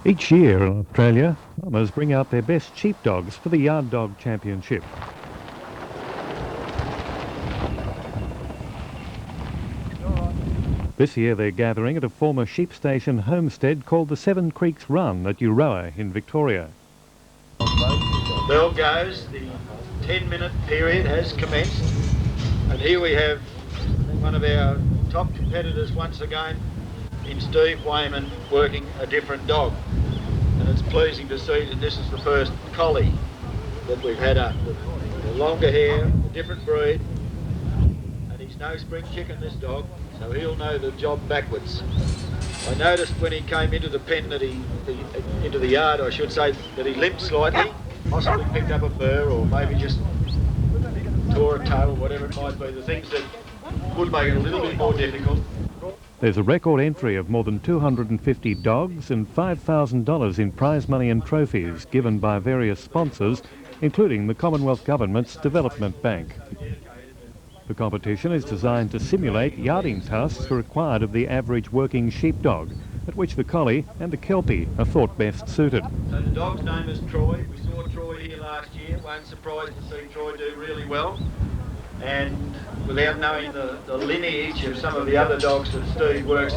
Each year in Australia, farmers bring out their best sheepdogs for the Yard Dog Championship. This year they're gathering at a former sheep station homestead called the Seven Creeks Run at Euroa in Victoria. Bell goes, the 10-minute period has commenced, and here we have one of our top competitors once again in Steve Wayman working a different dog. And it's pleasing to see that this is the first collie that we've had up. The longer hair, a different breed, and he's no spring chicken, this dog, so he'll know the job backwards. I noticed when he came into the pen into the yard, I should say, that he limped slightly, possibly picked up a burr or maybe just tore a toe or whatever it might be, the things that would make it a little bit more difficult. There's a record entry of more than 250 dogs and $5,000 in prize money and trophies given by various sponsors, including the Commonwealth Government's Development Bank. The competition is designed to simulate yarding tasks required of the average working sheepdog, at which the collie and the Kelpie are thought best suited. So the dog's name is Troy. We saw Troy here last year. Weren't surprised to see Troy do really well. And without knowing the lineage of some of the other dogs that Steve works,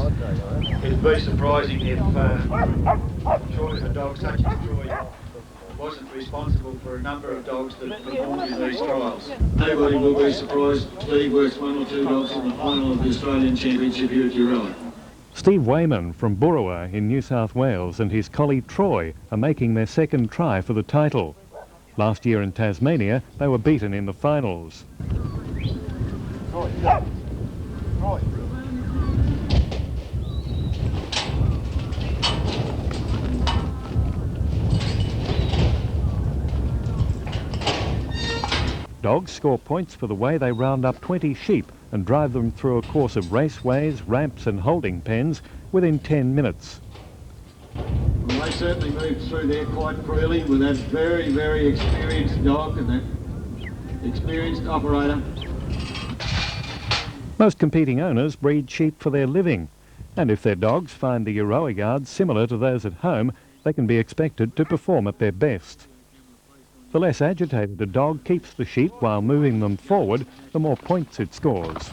it'd be surprising if a dog such as Troy wasn't responsible for a number of dogs that performed in these trials. Nobody will be surprised Steve works one or two dogs in the final of the Australian Championship here at Euroa. Steve Wayman from Burrawa in New South Wales and his collie Troy are making their second try for the title. Last year in Tasmania, they were beaten in the finals. Dogs score points for the way they round up 20 sheep and drive them through a course of raceways, ramps and holding pens within 10 minutes. Well, they certainly moved through there quite freely with that very, very experienced dog and that experienced operator. Most competing owners breed sheep for their living, and if their dogs find the Euroa yards similar to those at home, they can be expected to perform at their best. The less agitated a dog keeps the sheep while moving them forward, the more points it scores.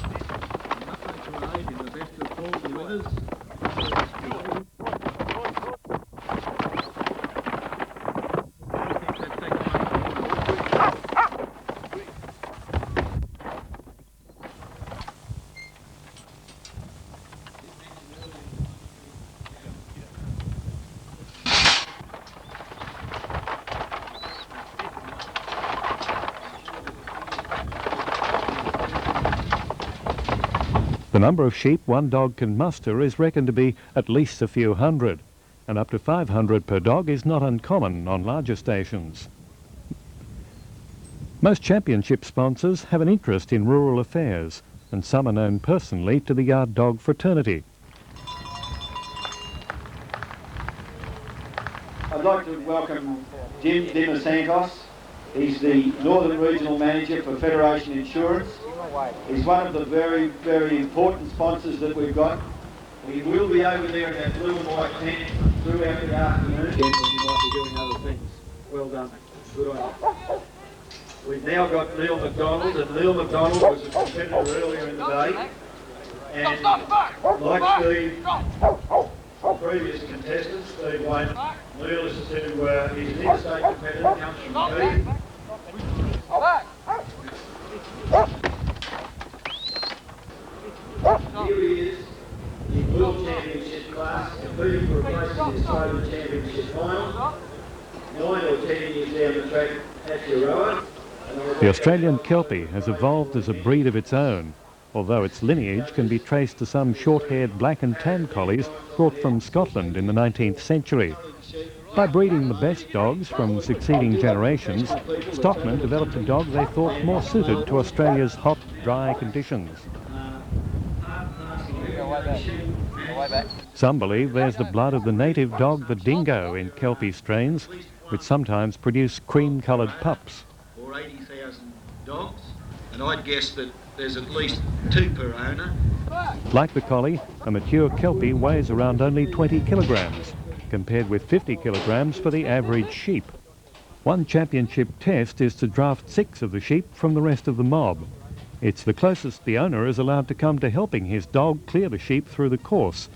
The number of sheep one dog can muster is reckoned to be at least a few hundred, and up to 500 per dog is not uncommon on larger stations. Most championship sponsors have an interest in rural affairs, and some are known personally to the Yard Dog fraternity. I'd like to welcome Jim Dimasantos. He's the Northern Regional Manager for Federation Insurance. He's one of the very, very important sponsors that we've got. We will be over there in that blue and white tent throughout the afternoon. Again, you might be doing other things. Well done. Good on you. We've now got Neil McDonald, and Neil McDonald was a competitor earlier in the day. And like Steve, previous contestants, Steve Wayman, Neil is he's an interstate competitor, comes from Keith. Here he is in World Championship class, competing for a place in the Australian Championship final. 9 or 10 years down the track at Euroa. The Australian Kelpie has evolved as a breed of its own, although its lineage can be traced to some short-haired black and tan collies brought from Scotland in the 19th century. By breeding the best dogs from succeeding generations, stockmen developed a dog they thought more suited to Australia's hot, dry conditions. Some believe there's the blood of the native dog, the dingo, in Kelpie strains, which sometimes produce cream-coloured pups. Or 80,000 dogs, and I'd guess that there's at least 2 per owner. Like the collie, a mature Kelpie weighs around only 20 kilograms, compared with 50 kilograms for the average sheep. One championship test is to draft 6 of the sheep from the rest of the mob. It's the closest the owner is allowed to come to helping his dog clear the sheep through the course.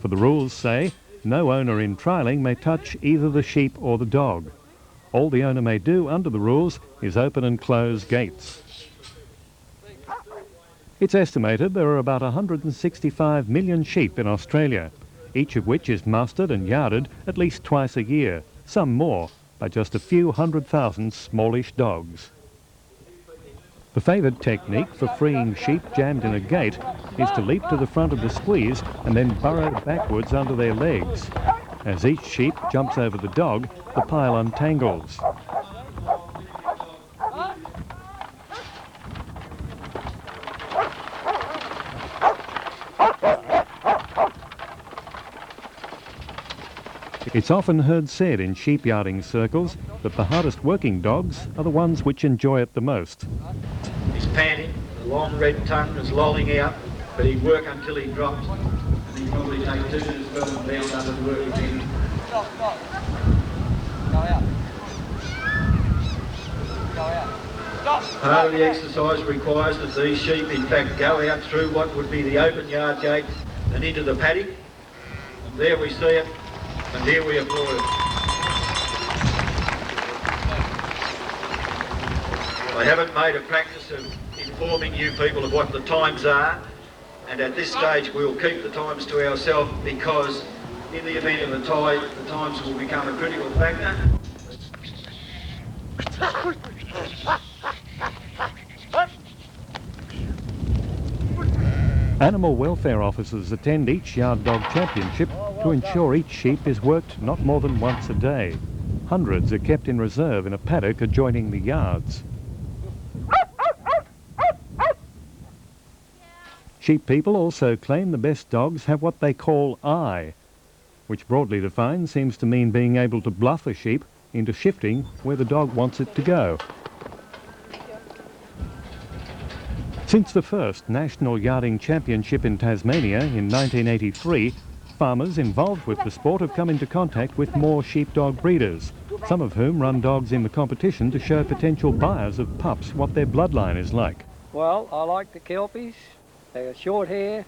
For the rules say, no owner in trialling may touch either the sheep or the dog. All the owner may do under the rules is open and close gates. It's estimated there are about 165 million sheep in Australia, each of which is mustered and yarded at least twice a year, some more, by just a few 100,000 smallish dogs. The favoured technique for freeing sheep jammed in a gate is to leap to the front of the squeeze and then burrow backwards under their legs. As each sheep jumps over the dog, the pile untangles. It's often heard said in sheep yarding circles that the hardest working dogs are the ones which enjoy it the most. He's panting, the long red tongue is lolling out, but he'd work until he drops, and he'd probably take 2 minutes to go down under the work again. Stop. Go out. Go out. Stop. Part of the exercise requires that these sheep in fact go out through what would be the open yard gate and into the paddock. And there we see it, and here we applaud it. I haven't made a practice of informing you people of what the times are, and at this stage we'll keep the times to ourselves because in the event of a tie, the times will become a critical factor. Animal welfare officers attend each yard dog championship to ensure each sheep is worked not more than once a day. Hundreds are kept in reserve in a paddock adjoining the yards. Sheep people also claim the best dogs have what they call eye, which broadly defined seems to mean being able to bluff a sheep into shifting where the dog wants it to go. Since the first National Yarding Championship in Tasmania in 1983, farmers involved with the sport have come into contact with more sheepdog breeders, some of whom run dogs in the competition to show potential buyers of pups what their bloodline is like. Well, I like the Kelpies. They got short hair,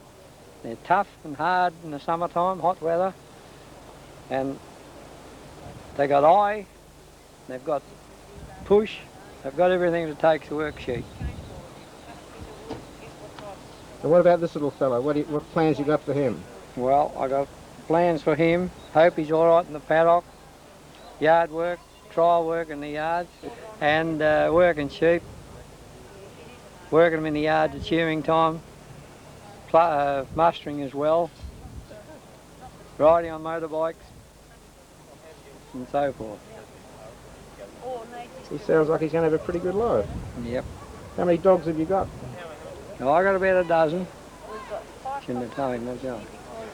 they're tough and hard in the summertime, hot weather, and they got eye, they've got push, they've got everything it takes to work sheep. So what about this little fellow? What plans you got for him? Well, I got plans for him. Hope he's all right in the paddock, yard work, trial work in the yards, and working sheep, working them in the yards at shearing time, mustering as well, riding on motorbikes, and so forth. He sounds like he's going to have a pretty good life. Yep. How many dogs have you got? Now, I got about a dozen. Shouldn't have told him myself.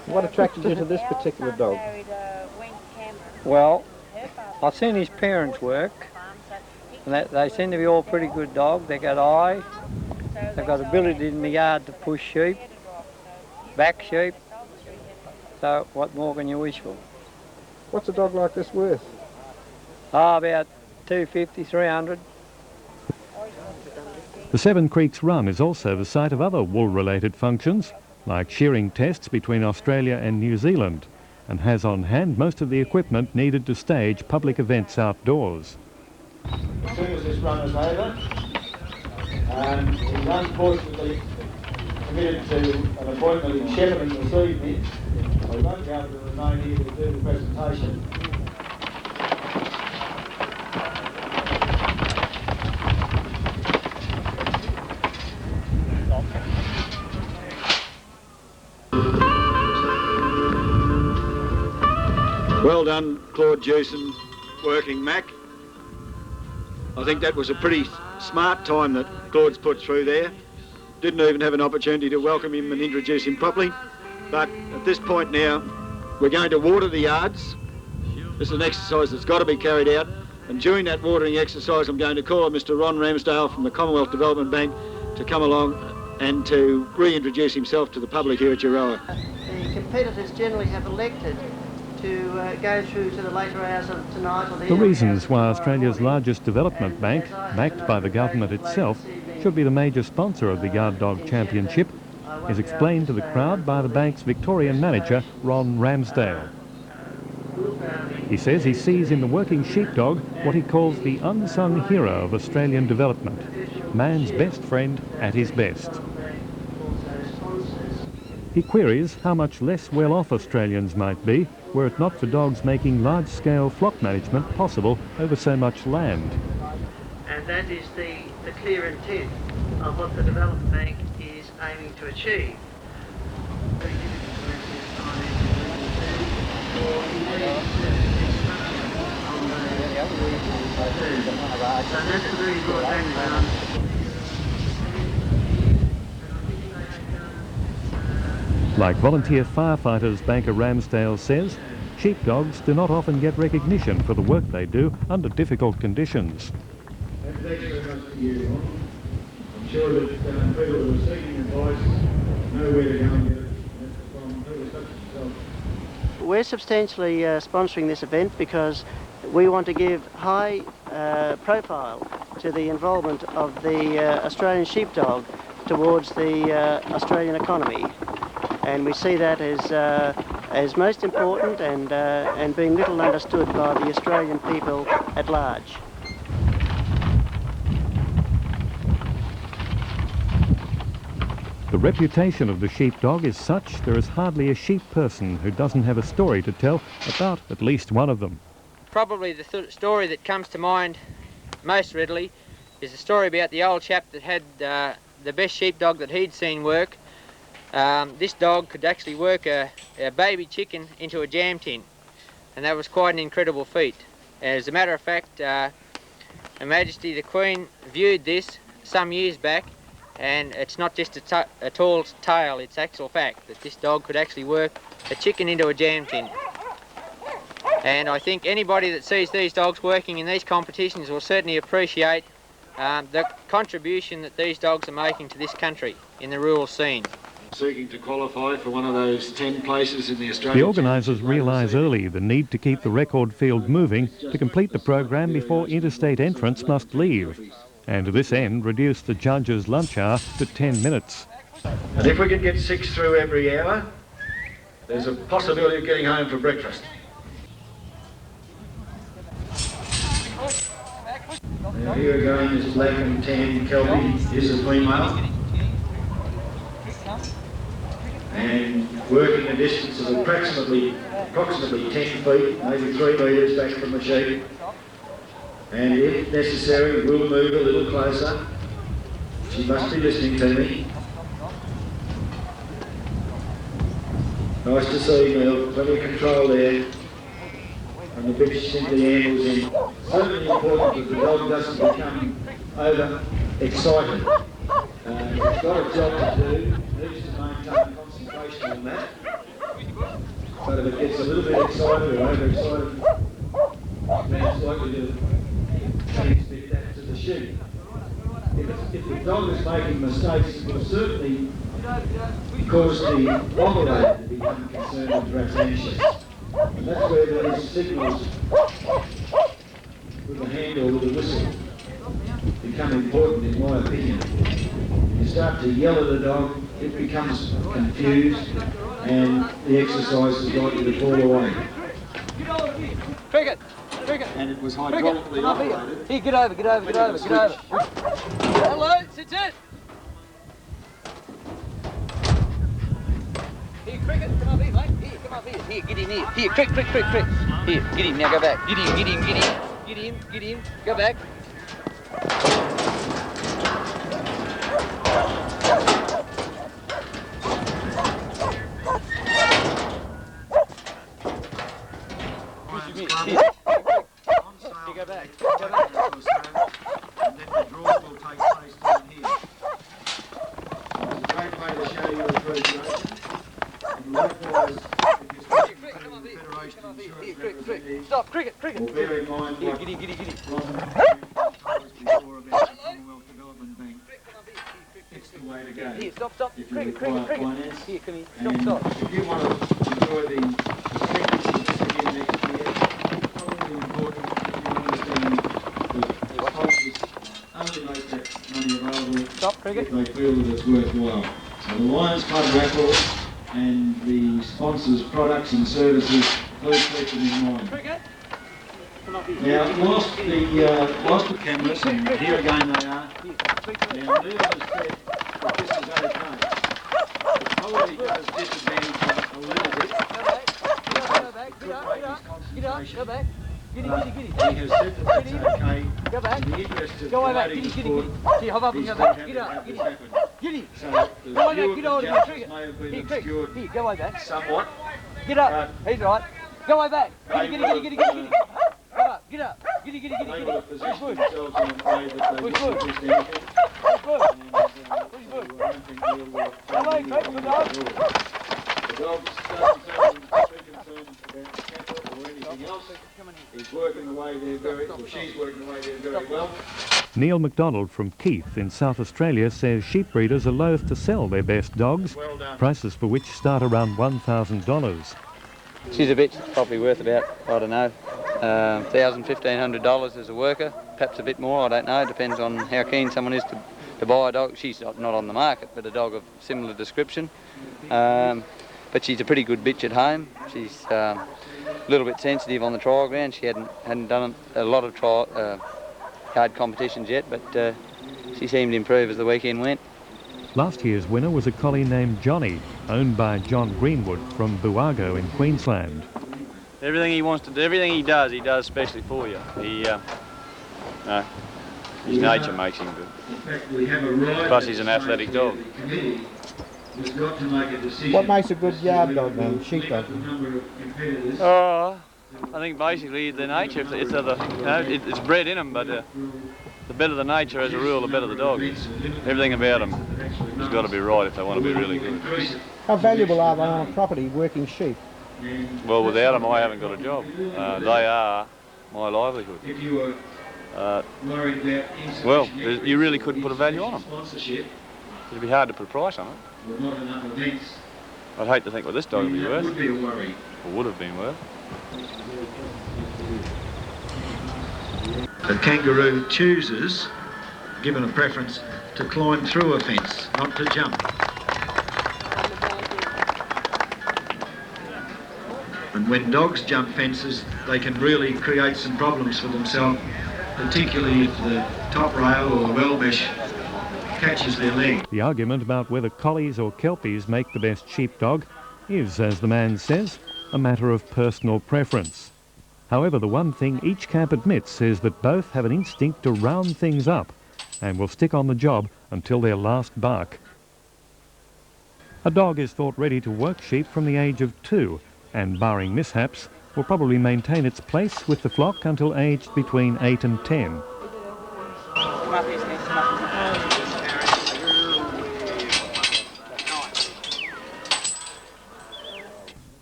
What attracted you to this particular dog? Well, I've seen his parents work, and they seem to be all pretty good dogs. They got eye, they've got ability in the yard to push sheep, back sheep, so what more can you wish for? What's a dog like this worth? About 250, 300. The Seven Creeks Run is also the site of other wool-related functions, like shearing tests between Australia and New Zealand, and has on hand most of the equipment needed to stage public events outdoors. As soon as this run is over, he's unfortunately committed to an appointment in Shepparton this evening. So he won't be able to remain here to do the presentation. Well done, Claude Jewson, working Mac. I think that was a pretty smart time that Claude's put through there. Didn't even have an opportunity to welcome him and introduce him properly. But at this point now, we're going to water the yards. This is an exercise that's got to be carried out. And during that watering exercise, I'm going to call on Mr. Ron Ramsdale from the Commonwealth Development Bank to come along and to reintroduce himself to the public here at Euroa. The competitors generally have elected to go through to the later hours of tonight or The reasons why Australia's largest development bank, backed by the government itself, should be the major sponsor of the Yard Dog Championship is explained to the crowd by the bank's Victorian manager, Ron Ramsdale. He says he sees in the working sheepdog what he calls the unsung hero of Australian development, man's best friend at his best. He queries how much less well-off Australians might be were it not for dogs making large-scale flock management possible over so much land. And that is the clear intent of what the Development Bank is aiming to achieve. So that's a very broad background. Like volunteer firefighters, banker Ramsdale says, sheepdogs do not often get recognition for the work they do under difficult conditions. Thanks very much to you, Ron. I'm sure that people who are seeking advice know where to go and get it from people such as yourself. We're substantially sponsoring this event because we want to give high profile to the involvement of the Australian sheepdog towards the Australian economy. And we see that as most important and being little understood by the Australian people at large. The reputation of the sheepdog is such there is hardly a sheep person who doesn't have a story to tell about at least one of them. Probably the story that comes to mind most readily is the story about the old chap that had the best sheepdog that he'd seen work. This dog could actually work a baby chicken into a jam tin, and that was quite an incredible feat. As a matter of fact, Her Majesty the Queen viewed this some years back, and it's not just a tall tale, it's actual fact that this dog could actually work a chicken into a jam tin. And I think anybody that sees these dogs working in these competitions will certainly appreciate the contribution that these dogs are making to this country in the rural scene. Seeking to qualify for one of those 10 places in the Australian... The organisers realise early the need to keep the record field moving to complete the program before interstate entrants must leave, and to this end reduce the judges' lunch hour to 10 minutes. And if we can get 6 through every hour, there's a possibility of getting home for breakfast. Now here again is black and tan Kelpie, is a female. And working a distance of approximately 10 feet, maybe 3 metres back from the sheep. And if necessary, we'll move a little closer. She must be listening to me. Nice to see, Mel. Plenty of control there. And the bitch simply ambles in. Certainly important that the dog doesn't become over-excited. It's got a job to do, needs to maintain concentration on that. But if it gets a little bit excited or overexcited, then it's likely to transmit that to the sheep. If the dog is making mistakes, it will certainly cause the operator to become concerned and perhaps anxious. And that's where these signals with the hand or with the whistle become important, in my opinion. You start to yell at the dog, it becomes confused, and the exercise is likely to fall away. Cricket! Cricket! And it was hydraulically operated. Here, get over. Hello, sit in! Here, Cricket, come up here, mate. Here, come up here. Here, get in here. Here, Crick. Here, get him, now go back. Get him. Go back. Here, go back. And then the draw will take place down here. It's a great way to show your appreciation. And likewise, if you're speaking to the Federation of Insurance Representatives, Stop, Cricket. will bear in mind Here, what get him. Ron told us before about the Commonwealth Development Bank. It's the way to go. Here, stop. If you require finance, Here, come here. and Stop. if you want to enjoy the spectacle of distribution if they feel that it's worthwhile. So the Lions Club raffle and the sponsors' products and services, please keep them in mind. Now, whilst the cameras, and here again they are, now Neil has said that this is okay. It probably does disadvantage him a little bit. He has said that that's okay. In the interest of promoting the sport, he's not having to have this happen. So the view of the judges may have been obscured somewhat. Get up. He's right. Go way back. Get up. Get up. They would have positioned themselves in a way that they didn't miss anything. I don't think we'll the dogs don't be concerned about cattle or anything else. He's working the way they're she's working the way they're very well. Neil MacDonald from Keith in South Australia says sheep breeders are loath to sell their best dogs, prices for which start around $1,000. She's a bitch, probably worth about, I don't know, $1,000, $1,500 as a worker, perhaps a bit more, I don't know, depends on how keen someone is to buy a dog. She's not on the market, but a dog of similar description. But she's a pretty good bitch at home. She's a little bit sensitive on the trial ground. She hadn't done a lot of hard competitions yet, but she seemed to improve as the weekend went. Last year's winner was a collie named Johnny, owned by John Greenwood from Buago in Queensland. Everything he wants to do, everything he does especially for you. His nature makes him good. Plus he's an athletic dog. What makes a good yard dog then, sheepdog? Oh, I think basically the nature. It's bred in them, but the better the nature as a rule, the better the dog is. Everything about them has got to be right if they want to be really good. How valuable are they on a property working sheep? Well, without them I haven't got a job. They are my livelihood. Well, you really couldn't put a value on them. It'd be hard to put a price on it. I'd hate to think what this dog would be worth. Or would have been worth. The kangaroo chooses, given a preference, to climb through a fence, not to jump. And when dogs jump fences, they can really create some problems for themselves, particularly if the top rail or the well mesh catches their leg. The argument about whether collies or kelpies make the best sheepdog is, as the man says, a matter of personal preference. However, the one thing each camp admits is that both have an instinct to round things up and will stick on the job until their last bark. A dog is thought ready to work sheep from the age of 2 and, barring mishaps, will probably maintain its place with the flock until aged between 8 and 10.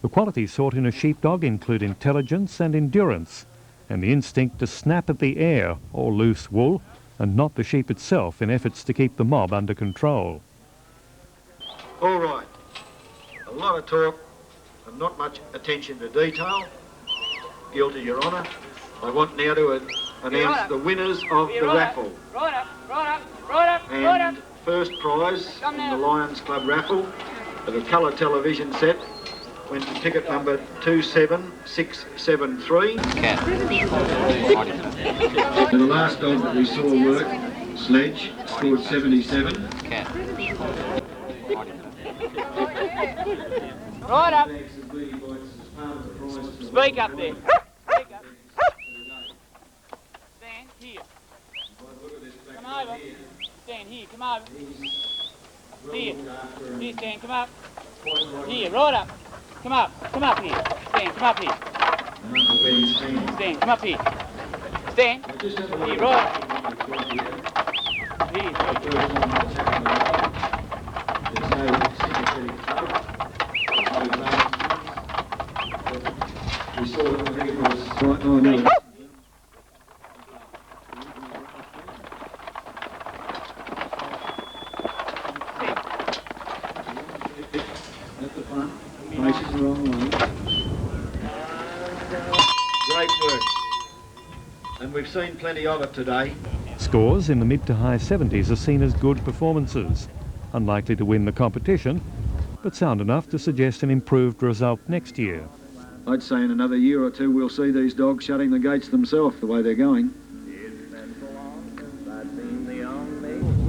The qualities sought in a sheepdog include intelligence and endurance, and the instinct to snap at the air or loose wool, and not the sheep itself in efforts to keep the mob under control. All right, a lot of talk and not much attention to detail. Guilty, Your Honour. I want now to announce the winners of the raffle. And first prize in the Lions Club raffle of a colour television set went to ticket number 27673. And the last dog that we saw work, Sledge, scored 77. Right up. Speak up there. Speak up. Stand here. Come over. Stand here. Come over. Here. Here, stand. Come up. Here, right up. Come up here. Stand, come up here. Stand, come up here. Stand. Here, right. Here. Great work. And we've seen plenty of it today. Scores in the mid to high 70s are seen as good performances, unlikely to win the competition, but sound enough to suggest an improved result next year. I'd say in another year or two we'll see these dogs shutting the gates themselves the way they're going.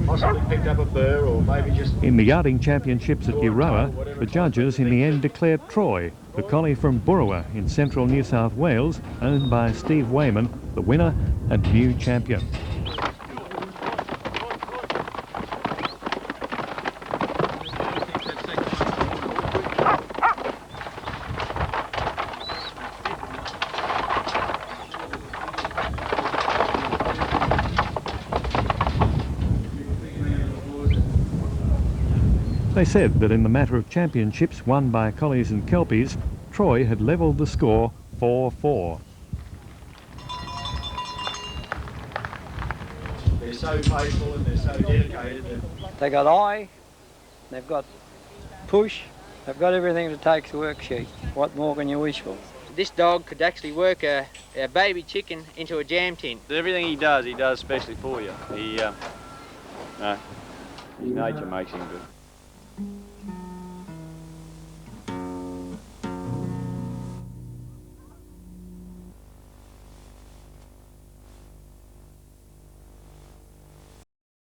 Possibly picked up a burr or maybe just... In the yarding championships at Euroa, the judges in the end declared Troy, the collie from Burrawa in central New South Wales, owned by Steve Wayman, the winner and new champion. They said that in the matter of championships won by collies and kelpies, Troy had levelled the score 4-4. They're so faithful and they're so dedicated. They got eye, they've got push, they've got everything that takes a worksheet. What more can you wish for? This dog could actually work a baby chicken into a jam tin. Everything he does especially for you. His nature makes him good.